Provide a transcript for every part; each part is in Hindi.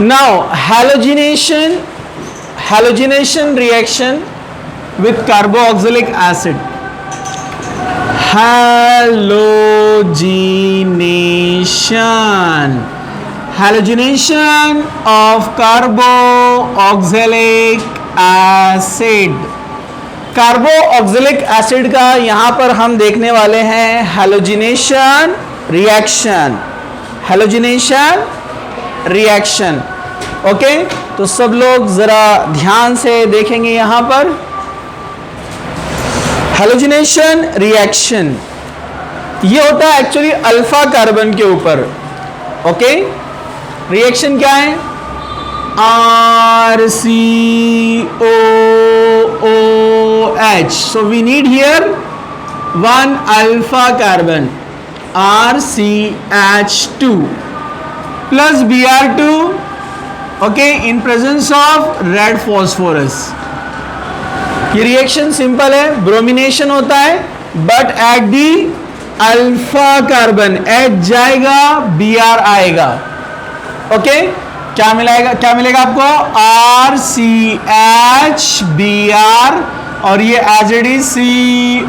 Now halogenation reaction with carboxylic acid. Halogenation of carboxylic acid. Carboxylic acid का यहां पर हम देखने वाले हैं हैलोजिनेशन रिएक्शन। ओके, तो सब लोग जरा ध्यान से देखेंगे यहां पर। हैलोजिनेशन रिएक्शन ये होता है एक्चुअली अल्फा कार्बन के ऊपर। ओके, रिएक्शन क्या है? RCOOH. So we need here one alpha carbon, RCH2 plus Br2, okay, in presence of red phosphorus. ये रिएक्शन सिंपल है, ब्रोमिनेशन होता है, but at the alpha carbon H जाएगा, Br आएगा। ओके, क्या मिलेगा आपको? RCHBr और ये एज इट इज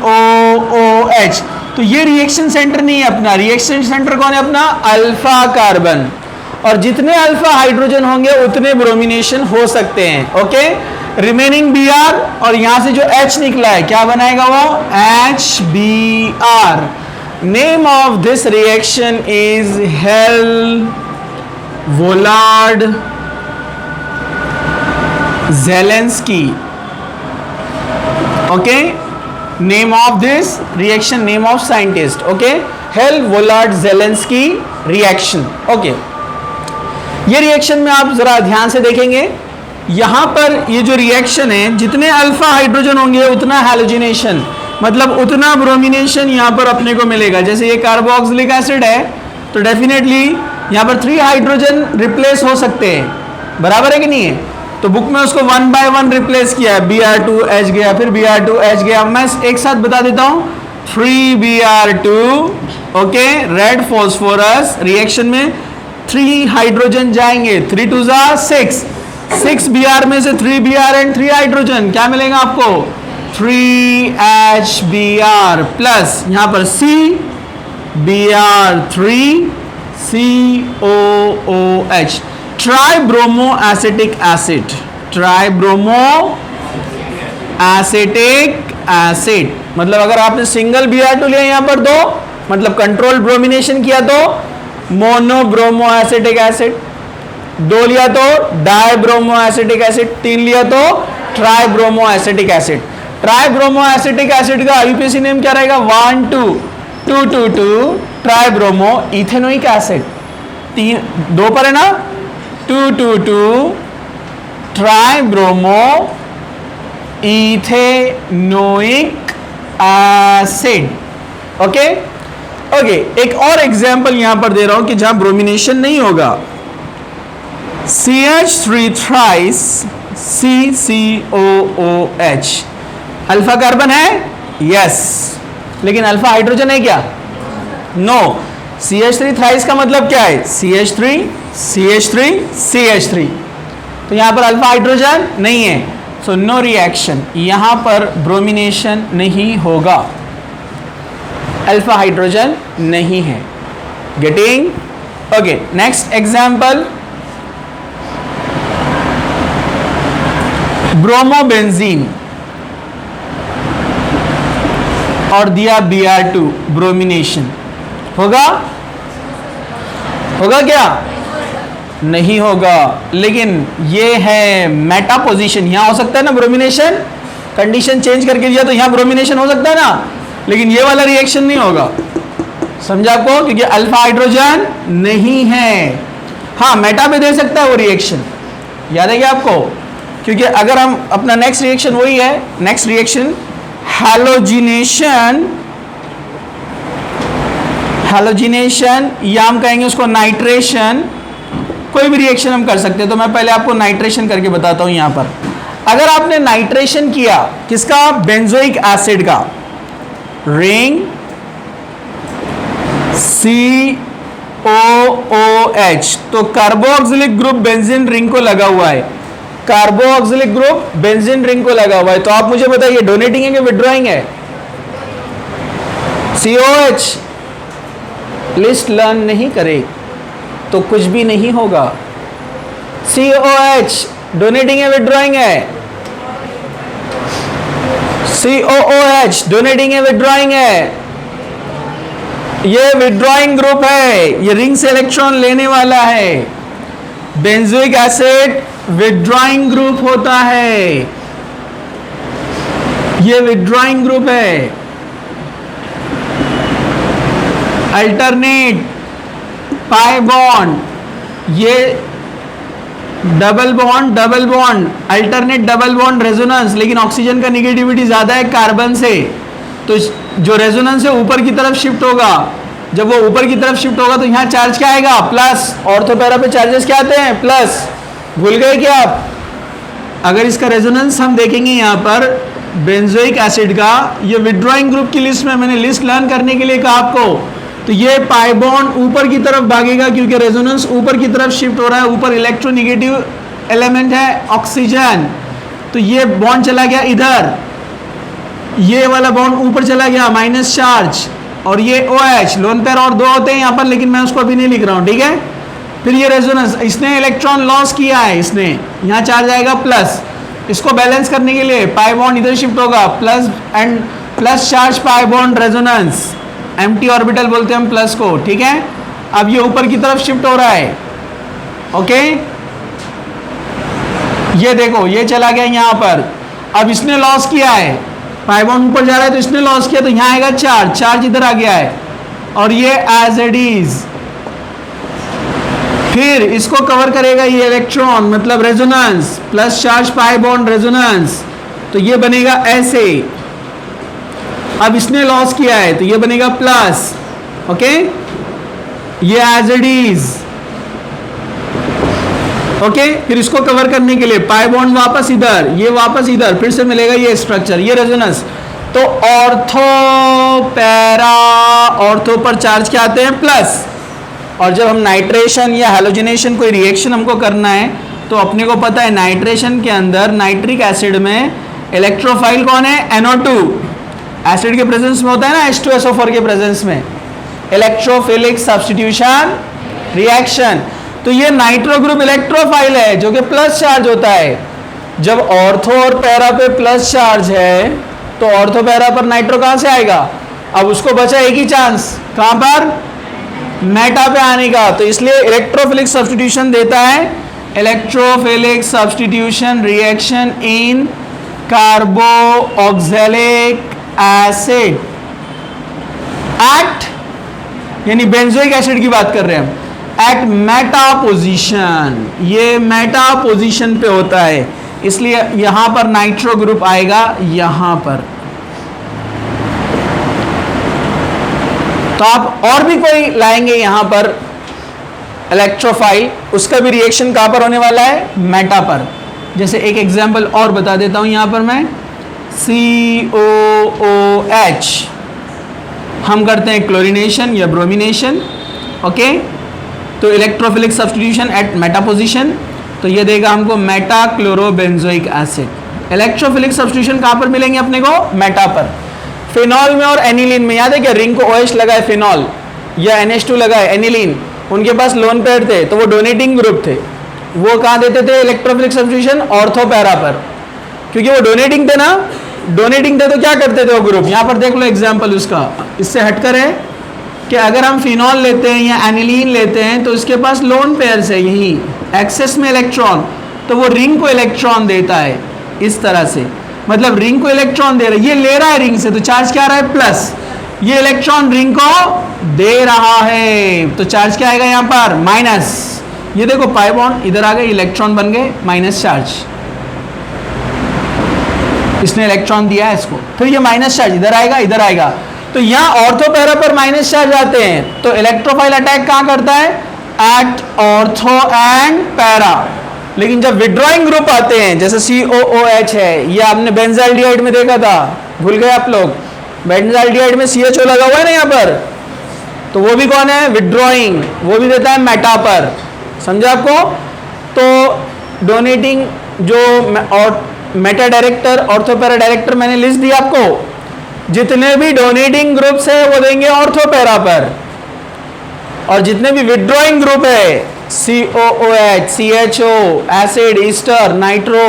COOH। तो ये रिएक्शन सेंटर नहीं है अपना, रिएक्शन सेंटर कौन है अपना? Alpha carbon. और जितने अल्फा हाइड्रोजन होंगे उतने ब्रोमिनेशन हो सकते हैं। ओके, रिमेनिंग Br और यहां से जो H निकला है क्या बनाएगा वो? HBr। Name of this reaction is Helmholtz-Zelinsky. Okay, name of this reaction, name of scientist. Okay, Helmholtz-Zelinsky reaction. Okay, ये रिएक्शन में आप जरा ध्यान से देखेंगे, यहां पर ये जो रिएक्शन है, जितने अल्फा हाइड्रोजन होंगे उतना हैलोजिनेशन, मतलब उतना ब्रोमिनेशन यहां पर अपने को मिलेगा। जैसे ये कार्बोक्सिलिक एसिड है तो डेफिनेटली यहां पर 3 हाइड्रोजन रिप्लेस हो सकते हैं, बराबर है कि नहीं है? तो बुक में उसको 1 by 1 रिप्लेस किया, Br2H गया, फिर Br2H गया। मैं एक साथ बता देता हूं, 3Br2, okay, red phosphorus reaction में 3 हाइड्रोजन जाएंगे, 3 2 6 Br में से 3Br एंड 3 हाइड्रोजन, क्या मिलेगा आपको? 3HBr प्लस यहां पर CBr3 COOH, tribromo acetic acid, मतलब अगर आपने सिंगल Br2 लिया यहां पर 2, मतलब कंट्रोल ब्रोमिनेशन किया तो मोनोब्रोमो एसिटिक एसिड, 2 लिया तो डाइब्रोमो एसिटिक एसिड, 3 लिया तो tribromo acetic acid. Tribromo acetic acid का आईयूपीएसी नेम क्या रहेगा? 1,2,2,2,2 ट्राइब्रोमो इथेनोइक एसिड। 2 पर है ना, 2,2,2 ट्राइब्रोमो इथेनोइक एसिड। ओके, एक और एग्जांपल यहां पर दे रहा हूं कि जहां ब्रोमिनेशन नहीं होगा। CH3 thrice CCOOH, alpha carbon है, यस, लेकिन अल्फा हाइड्रोजन है क्या? नो। CH3 थ्राइस का मतलब क्या है? CH3 तो यहां पर अल्फा हाइड्रोजन नहीं है, सो नो रिएक्शन, यहां पर ब्रोमिनेशन नहीं होगा, अल्फा हाइड्रोजन नहीं है। Getting? Okay, next example, bromobenzene और दिया Br2, ब्रोमिनेशन होगा क्या? नहीं होगा, लेकिन ये है मेटा पोजीशन, यहां हो सकता है ना ब्रोमिनेशन, कंडीशन चेंज करके दिया तो यहां ब्रोमिनेशन हो सकता है ना, लेकिन ये वाला रिएक्शन नहीं होगा। समझा आपको? क्योंकि अल्फा हाइड्रोजन नहीं है। हाँ, मेटा पे दे सकता है वो रिएक्शन, याद है क्या आपको? क्योंकि अगर हम अपना नेक्स्ट रिएक्शन वही है, नेक्स्ट रिएक्शन हैलोजिनेशन या हम कहेंगे उसको नाइट्रेशन, कोई भी रिएक्शन हम कर सकते हैं। तो मैं पहले आपको नाइट्रेशन करके बताता हूं। यहां पर अगर आपने नाइट्रेशन किया किसका? बेंजोइक एसिड का, रिंग COOH, तो कार्बोक्सिलिक ग्रुप बेंजीन रिंग को लगा हुआ है, कार्बोक्सिलिक ग्रुप बेंजीन रिंग को लगा हुआ है। तो आप मुझे बताइए डोनेटिंग है कि विड्रॉइंग है? COH लिस्ट लर्न नहीं करे तो कुछ भी नहीं होगा। COH डोनेटिंग है विड्रॉइंग है? COOH डोनेटिंग है विड्रॉइंग है? ये विड्रॉइंग ग्रुप है, ये रिंग से इलेक्ट्रॉन लेने वाला है। बेंजोइक एसिड विड्रॉइंग ग्रुप होता है, ये विड्रॉइंग ग्रुप है। अल्टरनेट पाई बॉन्ड, ये double bond alternate double bond resonance, लेकिन ऑक्सीजन का निगेटिविटी ज्यादा है कार्बन से, तो जो रेजोनेंस है ऊपर की तरफ शिफ्ट होगा। जब वो ऊपर की तरफ शिफ्ट होगा तो यहाँ चार्ज क्या आएगा? प्लस। ऑर्थो पैरा पे चार्जेस क्या आते हैं? प्लस। भूल गए क्या आप? अगर इसका रेजोनेंस हम देखेंगे यहाँ पर बेंजोइक एसिड का, ये विड्रॉइंग ग्रुप की लिस्ट में मैंने लिस्ट लर्न करने के लिए कहा आपको, तो ये पाई बॉन्ड ऊपर की तरफ भागेगा क्योंकि रेजोनेंस ऊपर की तरफ शिफ्ट हो रहा है। ऊपर इलेक्ट्रोनेगेटिव एलिमेंट है ऑक्सीजन, तो ये बॉन्ड चला गया इधर, ये वाला बॉन्ड ऊपर चला गया माइनस चार्ज, और ये OH लोन पेयर और दो होते हैं यहाँ पर, लेकिन मैं उसको अभी नहीं लिख रहा हूँ, ठीक है। फिर ये रेजोनेंस, इसने इलेक्ट्रॉन लॉस किया है, इसने यहाँ चार्ज आएगा प्लस। इसको बैलेंस करने के लिए पाई बॉन्ड इधर शिफ्ट होगा, plus and plus charge pi bond resonance, empty orbital बोलते हैं हम प्लस को, ठीक है। अब ये ऊपर की तरफ शिफ्ट हो रहा है, ओके। ये देखो ये चला गया यहाँ पर, अब इसने लॉस किया है, पाई बॉन्ड ऊपर जा रहा है तो इसने लॉस किया, तो यहाँ आएगा चार्ज, चार्ज इधर आ गया है, और ये एज इट इज। फिर इसको कवर करेगा ये इलेक्ट्रॉन, मतलब resonance, plus charge pi bond resonance, तो ये बनेगा ऐसे। अब इसने लॉस किया है तो ये बनेगा प्लस, ओके। ये एज इट इज, ओके। फिर इसको कवर करने के लिए पाई बॉन्ड वापस इधर, ये वापस इधर, फिर से मिलेगा ये स्ट्रक्चर, ये रेजोनेंस। तो ऑर्थो पैरा, ऑर्थो पर चार्ज क्या आते हैं? प्लस। और जब हम नाइट्रेशन या हैलोजिनेशन कोई रिएक्शन हमको करना है तो अपने को पता है नाइट्रेशन के अंदर नाइट्रिक एसिड में इलेक्ट्रोफाइल कौन है? NO2। एसिड के प्रेजेंस में होता है ना H2SO4 के प्रेजेंस में, इलेक्ट्रोफिलिक सब्स्टिट्यूशन रिएक्शन। तो ये नाइट्रो ग्रुप इलेक्ट्रोफाइल है जो कि प्लस चार्ज होता है। जब ऑर्थो और पैरा पे प्लस चार्ज है तो ऑर्थो पैरा पर नाइट्रो कहां से आएगा? अब उसको बचा एक ही चांस, कहां पर? मेटा पे आने का, तो इसलिए इलेक्ट्रोफिलिक सब्स्टिट्यूशन देता है, electrophilic substitution reaction in carboxylic acid at, यानी बेंजोइक एसिड की बात कर रहे हैं हम, एट मेटा पोजीशन। ये मेटा पोजीशन पे होता है, इसलिए यहां पर नाइट्रो ग्रुप आएगा यहां पर। तो आप और भी कोई लाएंगे यहां पर इलेक्ट्रोफाइल, उसका भी रिएक्शन कहां पर होने वाला है? मेटा पर। जैसे एक एग्जांपल और बता देता हूं यहां पर मैं, COOH हम करते हैं क्लोरीनेशन या ब्रोमिनेशन, ओके। तो electrophilic substitution at meta position, तो ये देगा हमको meta chlorobenzoic acid. Electrophilic substitution कहां पर मिलेंगे अपने को? मेटा पर। फिनॉल में और एनिलीन में याद है क्या? रिंग को OH लगा है फिनॉल, या NH2 लगा है एनिलीन, उनके पास लोन पेयर थे तो वो डोनेटिंग ग्रुप थे, वो कहाँ देते थे इलेक्ट्रोफिलिक सब्स्टिट्यूशन? ऑर्थो पैरा पर, क्योंकि वो डोनेटिंग थे ना, डोनेटिंग थे तो क्या करते थे वो ग्रुप? यहाँ पर देख लो एग्जाम्पल उसका, इससे हटकर है कि अगर हम फिनॉल लेते हैं या एनिलीन लेते हैं तो इसके पास लोन पेयर्स है यही एक्सेस में इलेक्ट्रॉन, तो वो रिंग को इलेक्ट्रॉन देता है इस तरह से, मतलब रिंग को इलेक्ट्रॉन दे रहा है, ये ले रहा है रिंग से तो चार्ज क्या आ रहा है? प्लस। ये इलेक्ट्रॉन रिंग को दे रहा है तो चार्ज क्या आएगा यहाँ पर? माइनस। ये देखो पाई बॉन्ड इधर आ गए, इलेक्ट्रॉन बन गए माइनस चार्ज, इसने इलेक्ट्रॉन दिया है इसको, फिर ये माइनस चार्ज इधर आएगा, इधर आएगा, तो यहाँ ऑर्थो पैरा पर माइनस चार्ज आते हैं, तो इलेक्ट्रोफाइल अटैक कहाँ करता है? At ortho and para. लेकिन जब विड्रॉइंग ग्रुप आते हैं जैसे COOH है, ये आपने बेंजाल्डिहाइड में देखा था, भूल गए आप लोग? बेंजाल्डिहाइड में CHO लगा हुआ है ना यहाँ पर, तो वो भी कौन है, विड्रॉइंग, वो भी देता है मेटा पर। समझा आपको? तो डोनेटिंग जो और मेटा डायरेक्टर, ऑर्थोपैरा डायरेक्टर मैंने लिस्ट दी आपको। जितने भी डोनेटिंग ग्रुप्स है वो देंगे ऑर्थोपैरा पर, और जितने भी विड्रॉइंग ग्रुप है COOH, CHO, acid, Easter, nitro,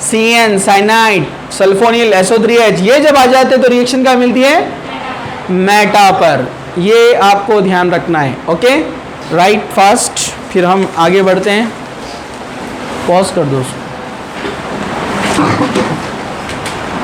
CN, cyanide, sulphonyl, SO3H, ये जब आ जाते हैं तो रिएक्शन क्या मिलती है, मेटा पर। ये आपको ध्यान रखना है। ओके, राइट फास्ट, फिर हम आगे बढ़ते हैं। पॉज कर दो उसको।